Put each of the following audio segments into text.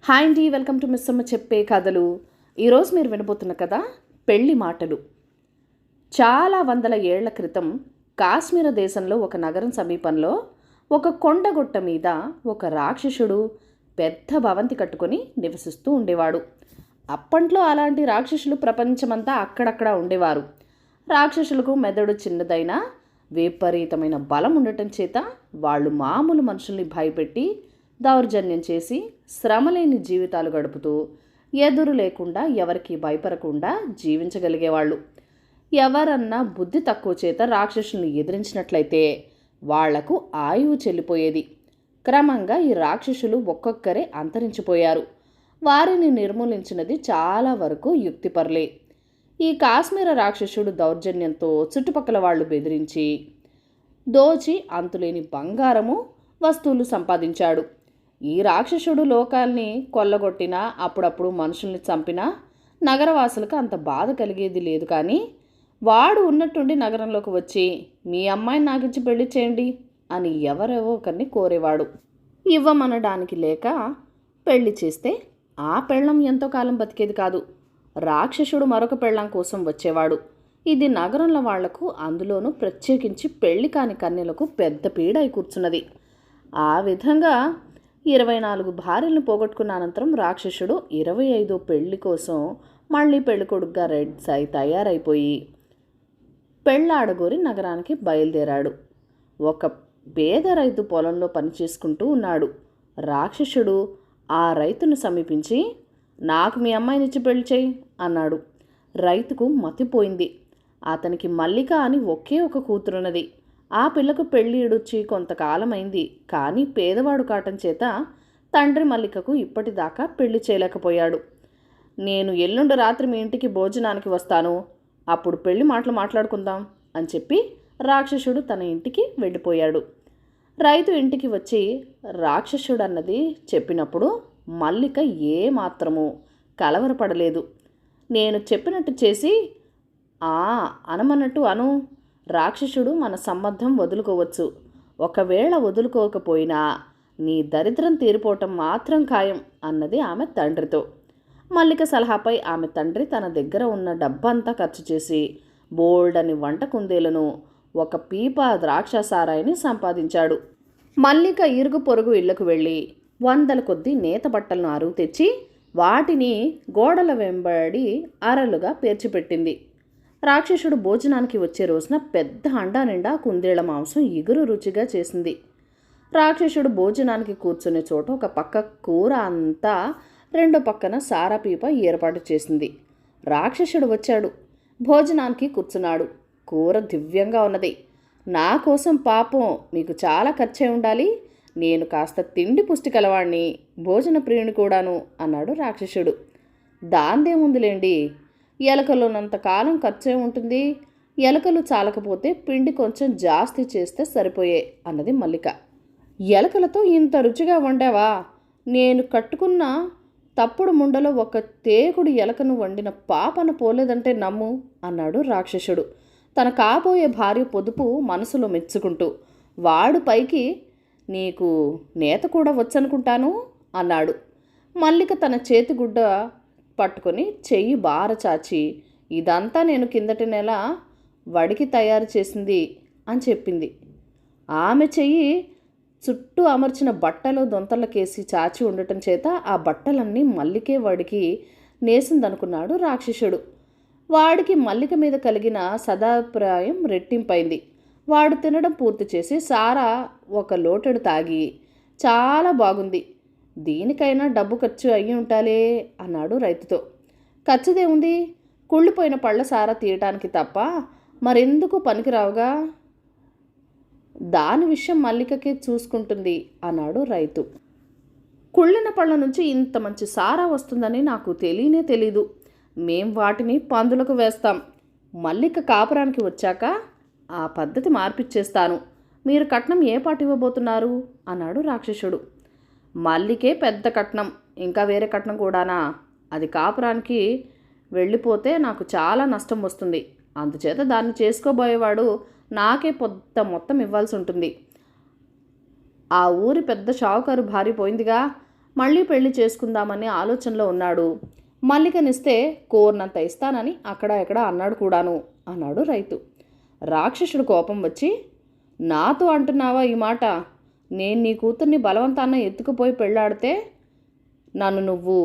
Hi అండి, welcome to miss అమ్మ చెప్పే కథలు. ఈరోజు మీరు వినబోతున్న కథ పెళ్లి మాటలు. చాలా వందల ఏళ్ల క్రితం కాశ్మీర దేశంలో ఒక నగరం సమీపంలో ఒక కొండగుట్ట మీద ఒక రాక్షసుడు పెద్ద భవంతి కట్టుకొని నివసిస్తూ ఉండేవాడు. అప్పట్లో అలాంటి రాక్షసులు ప్రపంచమంతా అక్కడక్కడ ఉండేవారు. రాక్షసులకు మెదడు చిన్నదైనా విపరీతమైన బలం ఉండటం చేత వాళ్ళు మామూలు మనుషుల్ని భయపెట్టి దౌర్జన్యం చేసి శ్రమలేని జీవితాలు గడుపుతూ ఎదురు లేకుండా ఎవరికి భయపడకుండా జీవించగలిగేవాళ్ళు. ఎవరన్నా బుద్ధి తక్కువ చేత రాక్షసుల్ని ఎదిరించినట్లయితే వాళ్లకు ఆయువు చెల్లిపోయేది. క్రమంగా ఈ రాక్షసులు ఒక్కొక్కరే అంతరించిపోయారు. వారిని నిర్మూలించినది చాలా వరకు యుక్తిపరులే. ఈ కాశ్మీర రాక్షసుడు దౌర్జన్యంతో చుట్టుపక్కల వాళ్ళు బెదిరించి దోచి అంతులేని బంగారము వస్తువులు సంపాదించాడు. ఈ రాక్షసుడు లోకాల్ని కొల్లగొట్టినా అప్పుడప్పుడు మనుషుల్ని చంపినా నగరవాసులకు అంత బాధ కలిగేది లేదు. కానీ వాడు ఉన్నట్టుండి నగరంలోకి వచ్చి మీ అమ్మాయిని నాకిచ్చి పెళ్లి చేయండి అని ఎవరెవో ఒకరిని కోరేవాడు. ఇవ్వమనడానికి లేక పెళ్లి చేస్తే ఆ పెళ్ళం ఎంతో కాలం బతికేది కాదు. రాక్షసుడు మరొక పెళ్ళం కోసం వచ్చేవాడు. ఇది నగరంలో వాళ్లకు, అందులోనూ ప్రత్యేకించి పెళ్లి కాని కన్యలకు పెద్ద పీడ అయి కూర్చున్నది. ఆ విధంగా 24 భార్యలను పోగొట్టుకున్న అనంతరం రాక్షసుడు 25వ పెళ్లి కోసం మళ్ళీ పెళ్ళికొడుకుగా తయారైపోయి పెళ్ళాడగోరి నగరానికి బయలుదేరాడు. ఒక పేద రైతు పొలంలో పనిచేసుకుంటూ ఉన్నాడు. రాక్షసుడు ఆ రైతును సమీపించి నాకు మీ అమ్మాయినిచ్చి పెళ్లి చేయి అన్నాడు. రైతుకు మతిపోయింది. అతనికి మల్లిక అని ఒకే ఒక కూతురున్నది. ఆ పిల్లకు పెళ్లి ఈడొచ్చి కొంతకాలమైంది. కానీ పేదవాడు కావటం చేత తండ్రి మల్లికకు ఇప్పటిదాకా పెళ్లి చేయలేకపోయాడు. నేను ఎల్లుండి రాత్రి మీ ఇంటికి భోజనానికి వస్తాను, అప్పుడు పెళ్లి మాటలు మాట్లాడుకుందాం అని చెప్పి రాక్షసుడు తన ఇంటికి వెళ్ళిపోయాడు. రైతు ఇంటికి వచ్చి రాక్షసుడు అన్నది చెప్పినప్పుడు మల్లిక ఏమాత్రమూ కలవరపడలేదు. నేను చెప్పినట్టు చేసి అనమన్నట్టు అను, రాక్షసుడు మన సంబంధం వదులుకోవచ్చు. ఒకవేళ వదులుకోకపోయినా నీ దరిద్రం తీరిపోవటం మాత్రం ఖాయం అన్నది ఆమె తండ్రితో. మల్లిక సలహాపై ఆమె తండ్రి తన దగ్గర ఉన్న డబ్బంతా ఖర్చు చేసి బోల్డని వంట కుందేలను, ఒక పీప ద్రాక్షసారాయిని సంపాదించాడు. మల్లిక ఇరుగు పొరుగు ఇళ్లకు వెళ్ళి 100 కొద్దీ నేత బట్టలను అరువు తెచ్చి వాటిని గోడల వెంబడి అరలుగా పేర్చిపెట్టింది. రాక్షసుడు భోజనానికి వచ్చే రోజున పెద్ద హండా నిండా కుందేళ్ల మాంసం ఇగురు రుచిగా చేసింది. రాక్షసుడు భోజనానికి కూర్చునే చోట ఒక పక్క కూర అంతా, రెండో పక్కన సారా పీప ఏర్పాటు చేసింది. రాక్షసుడు వచ్చాడు, భోజనానికి కూర్చున్నాడు. కూర దివ్యంగా ఉన్నది. నా కోసం పాపం మీకు చాలా ఖర్చే ఉండాలి, నేను కాస్త తిండి పుష్టి కలవాణ్ణి, భోజన ప్రియుని కూడాను అన్నాడు రాక్షసుడు. దాందేముందిలేండి, ఎలకలున్నంత కాలం ఖర్చే ఉంటుంది, ఎలకలు చాలకపోతే పిండి కొంచెం జాస్తి చేస్తే సరిపోయే అన్నది మల్లిక. ఎలకలతో ఇంత రుచిగా వండావా? నేను కట్టుకున్న తప్పుడు ముండలో ఒక తేకుడు ఎలకను వండిన పాపను పోలేదంటే నమ్ము అన్నాడు రాక్షసుడు, తన కాబోయే భార్య పొదుపు మనసులో మెచ్చుకుంటూ. వాడు పైకి నీకు నేత కూడా వచ్చనుకుంటాను అన్నాడు. మల్లిక తన చేతిగుడ్డ పట్టుకొని చెయ్యి బార చాచి ఇదంతా నేను కిందటి నెల వడికి తయారు చేసింది అని చెప్పింది. ఆమె చెయ్యి చుట్టూ అమర్చిన బట్టలు దొంతలకేసి చాచి ఉండటం చేత ఆ బట్టలన్నీ మల్లికే వడికి నేసిందనుకున్నాడు రాక్షసుడు. వాడికి మల్లిక మీద కలిగిన సదాభిప్రాయం రెట్టింపైంది. వాడు తినడం పూర్తి చేసి సారా ఒక లోటెడు తాగి చాలా బాగుంది, దీనికైనా డబ్బు ఖర్చు అయ్యి ఉంటాలే అన్నాడు రైతుతో. ఖర్చుదేముంది, కుళ్ళిపోయిన పళ్ళ సారా తీయటానికి తప్ప మరెందుకు పనికిరావుగా, దాని విషయం మల్లికకే చూసుకుంటుంది అన్నాడు రైతు. కుళ్ళిన పళ్ళ నుంచి ఇంత మంచి సారా వస్తుందని నాకు తెలీదు. మేం వాటిని పందులకు వేస్తాం. మల్లిక కాపురానికి వచ్చాక ఆ పద్ధతి మార్పిచ్చేస్తాను. మీరు కట్నం ఏ పాటు ఇవ్వబోతున్నారు అన్నాడు రాక్షసుడు. మల్లికే పెద్ద కట్నం, ఇంకా వేరే కట్నం కూడానా? అది కాపురానికి వెళ్ళిపోతే నాకు చాలా నష్టం వస్తుంది, అందుచేత దాన్ని చేసుకోబోయేవాడు నాకే పొద్ద మొత్తం ఇవ్వాల్సి ఉంటుంది. ఆ ఊరి పెద్ద షావుకారు భార్య పోయిందిగా, మళ్ళీ పెళ్లి చేసుకుందామని ఆలోచనలో ఉన్నాడు. మల్లికనిస్తే కోరినంత ఇస్తానని అక్కడ ఎక్కడ అన్నాడు కూడాను అన్నాడు రైతు. రాక్షసుడు కోపం వచ్చి, నాతో అంటున్నావా ఈ మాట? నేను నీ కూతుర్ని బలవంతాన ఎత్తుకుపోయి పెళ్ళాడితే నన్ను నువ్వు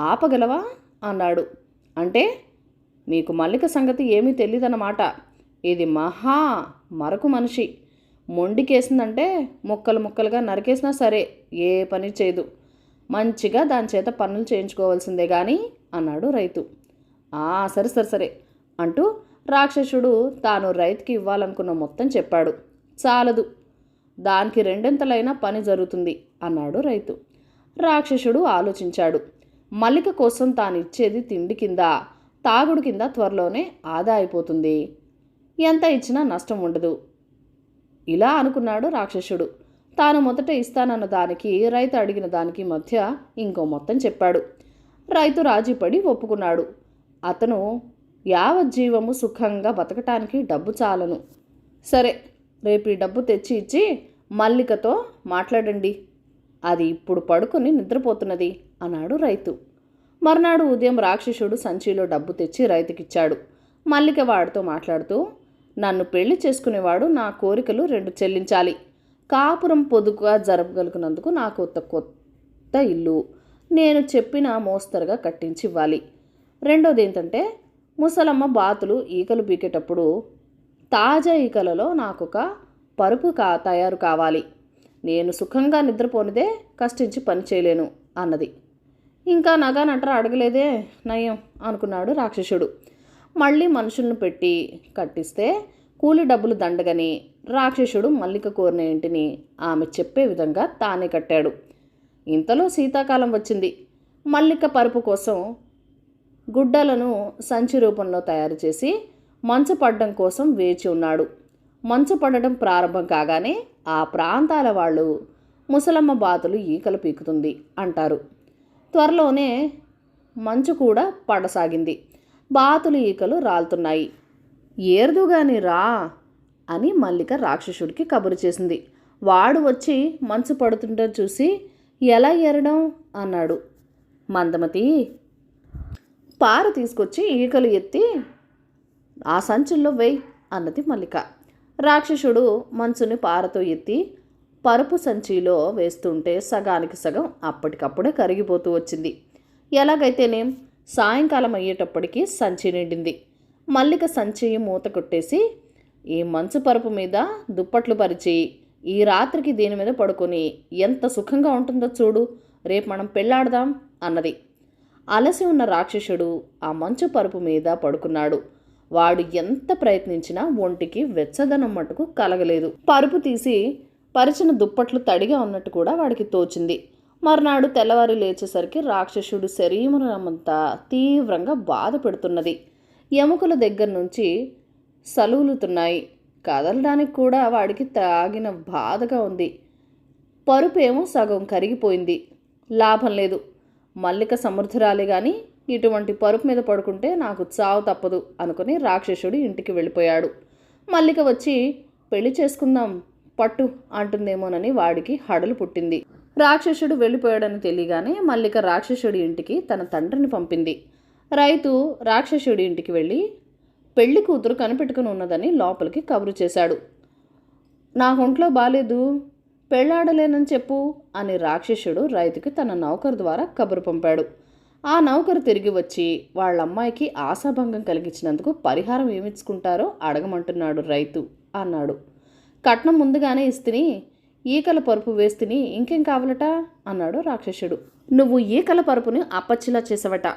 ఆపగలవా అన్నాడు. అంటే నీకు మల్లిక సంగతి ఏమీ తెలియదన్నమాట. ఇది మహా మరకు మనిషి. మొండికేసిందంటే ముక్కలు ముక్కలుగా నరికేసినా సరే ఏ పని చేయదు. మంచిగా దాని చేత పనులు చేయించుకోవాల్సిందే కానీ అన్నాడు రైతు. సరే సరే సరే అంటూ రాక్షసుడు తాను రైతుకి ఇవ్వాలనుకున్న మొత్తం చెప్పాడు. చాలదు, దానికి రెండింతలైనా పని జరుగుతుంది అన్నాడు రైతు. రాక్షసుడు ఆలోచించాడు. మల్లిక కోసం తాను ఇచ్చేది తిండి కింద తాగుడు కింద త్వరలోనే ఆదా అయిపోతుంది. ఎంత ఇచ్చినా నష్టం ఉండదు. ఇలా అనుకున్నాడు రాక్షసుడు. తాను మొదట ఇస్తానన్న దానికి రైతు అడిగిన దానికి మధ్య ఇంకో మొత్తం చెప్పాడు. రైతు రాజీపడి ఒప్పుకున్నాడు. అతను యావజ్జీవము సుఖంగా బతకటానికి డబ్బు చాలను. సరే, రేపు ఈ డబ్బు తెచ్చి ఇచ్చి మల్లికతో మాట్లాడండి. అది ఇప్పుడు పడుకొని నిద్రపోతున్నది అన్నాడు రైతు. మర్నాడు ఉదయం రాక్షసుడు సంచిలో డబ్బు తెచ్చి రైతుకిచ్చాడు. మల్లిక వాడితో మాట్లాడుతూ, నన్ను పెళ్లి చేసుకునేవాడు నా కోరికలు 2 చెల్లించాలి. కాపురం పొదుపుగా జరపగలిగినందుకు నాకు కొత్త ఇల్లు నేను చెప్పిన మోస్తరుగా కట్టించి ఇవ్వాలి. రెండోది ఏంటంటే, ముసలమ్మ బాతులు ఈకలు పీకేటప్పుడు తాజా ఈకలలో నాకొక పరుపు తయారు కావాలి. నేను సుఖంగా నిద్రపోనిదే కష్టించి పని చేయలేను అన్నది. ఇంకా నగా నట్ర అడగలేదే నయం అనుకున్నాడు రాక్షసుడు. మళ్ళీ మనుషులను పెట్టి కట్టిస్తే కూలి డబ్బులు దండగని రాక్షసుడు మల్లిక కోరిన ఇంటిని ఆమె చెప్పే విధంగా తానే కట్టాడు. ఇంతలో శీతాకాలం వచ్చింది. మల్లిక పరుపు కోసం గుడ్డలను సంచి రూపంలో తయారు చేసి మంచు పడడం కోసం వేచి ఉన్నాడు. మంచు పడడం ప్రారంభం కాగానే ఆ ప్రాంతాల వాళ్ళు ముసలమ్మ బాతులు ఈకలు పీకుతుంది అంటారు. త్వరలోనే మంచు కూడా పడసాగింది. బాతులు ఈకలు రాలుతున్నాయి. ఏర్దుగాని రా అని మల్లిక రాక్షసుడికి కబురు చేసింది. వాడు వచ్చి మంచు పడుతుంటే చూసి, ఎలా ఏరడం అన్నాడు. మందమతి పార తీసుకొచ్చి ఈకలు ఎత్తి ఆ సంచుల్లో వేయి అన్నది మల్లిక. రాక్షసుడు మంచుని పారతో ఎత్తి పరుపు సంచిలో వేస్తుంటే సగానికి సగం అప్పటికప్పుడే కరిగిపోతూ వచ్చింది. ఎలాగైతేనేం సాయంకాలం అయ్యేటప్పటికి సంచి నిండింది. మల్లిక సంచి మూత కొట్టేసి, ఈ మంచు పరుపు మీద దుప్పట్లు పరిచి ఈ రాత్రికి దీని మీద పడుకొని ఎంత సుఖంగా ఉంటుందో చూడు, రేపు మనం పెళ్ళాడదాం అన్నది. అలసి ఉన్న రాక్షసుడు ఆ మంచు పరుపు మీద పడుకున్నాడు. వాడు ఎంత ప్రయత్నించినా ఒంటికి వెచ్చదనం మటుకు కలగలేదు. పరుపు తీసి పరిచిన దుప్పట్లు తడిగా ఉన్నట్టు కూడా వాడికి తోచింది. మర్నాడు తెల్లవారి లేచేసరికి రాక్షసుడు శరీరమంతా తీవ్రంగా బాధ పెడుతున్నది. ఎముకల దగ్గర నుంచి సలులుతున్నాయి. కదలడానికి కూడా వాడికి తాగిన బాధగా ఉంది. పరుపేమో సగం కరిగిపోయింది. లాభం లేదు. మల్లిక సమర్థురాలే కానీ ఇటువంటి పరుపు మీద పడుకుంటే నాకు చావు తప్పదు అనుకుని రాక్షసుడు ఇంటికి వెళ్ళిపోయాడు. మల్లిక వచ్చి పెళ్లి చేసుకుందాం పట్టు అంటుందేమోనని వాడికి హడలు పుట్టింది. రాక్షసుడు వెళ్ళిపోయాడని తెలియగానే మల్లిక రాక్షసుడి ఇంటికి తన తండ్రిని పంపింది. రైతు రాక్షసుడి ఇంటికి వెళ్ళి పెళ్లి కూతురు కనిపెట్టుకుని ఉన్నదని లోపలికి కబురు చేశాడు. నా ఒంట్లో బాలేదు, పెళ్ళాడలేనని చెప్పు అని రాక్షసుడు రైతుకి తన నౌకరు ద్వారా కబురు పంపాడు. ఆ నౌకరు తిరిగి వచ్చి వాళ్ళ అమ్మాయికి ఆశాభంగం కలిగించినందుకు పరిహారం ఏమిచ్చుకుంటారో అడగమంటున్నాడు రైతు అన్నాడు. కట్నం ముందుగానే ఇస్తిని, ఈకల పరుపు వేస్తిని, ఇంకేం కావాలట అన్నాడు రాక్షసుడు. నువ్వు ఈకల పరుపుని అప్పచ్చిలా చేసావట,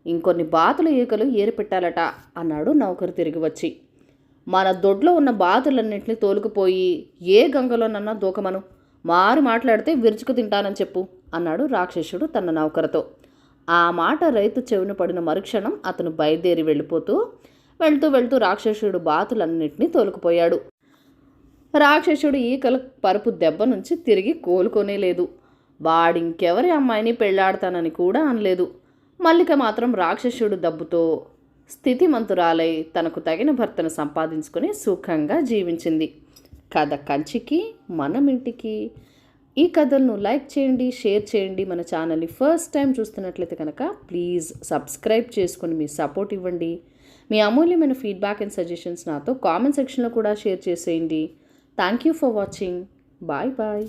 ఇంకొన్ని బాతుల ఈకలు ఏరిపెట్టాలట అన్నాడు నౌకరు తిరిగి వచ్చి. మన దొడ్లో ఉన్న బాతులన్నింటినీ తోలుకుపోయి ఏ గంగలోనన్నా దూకమను, మారు మాట్లాడితే విరుచుకు తింటానని చెప్పు అన్నాడు రాక్షసుడు తన నౌకరుతో. ఆ మాట రైతు చెవిన పడిన మరుక్షణం అతను బయలుదేరి వెళ్తూ రాక్షసుడు బాతులన్నింటినీ తోలుకుపోయాడు. రాక్షసుడు ఈకల పరుపు దెబ్బ నుంచి తిరిగి కోలుకోనే లేదు. వాడింకెవరి అమ్మాయిని పెళ్ళాడతానని కూడా అనలేదు. మల్లిక మాత్రం రాక్షసుడు దబ్బుతో స్థితిమంతురాలై తనకు తగిన భర్తను సంపాదించుకొని సుఖంగా జీవించింది. కథ కంచికి మనమింటికి. ఈ కథలను లైక్ చేయండి, షేర్ చేయండి. మన ఛానల్ని ఫస్ట్ టైం చూస్తున్నట్లయితే కనుక ప్లీజ్ సబ్స్క్రైబ్ చేసుకొని మీ సపోర్ట్ ఇవ్వండి. మీ అమూల్యమైన ఫీడ్బ్యాక్ అండ్ సజెషన్స్ నాతో కామెంట్ సెక్షన్లో కూడా షేర్ చేసేయండి. Thank you for watching. Bye bye.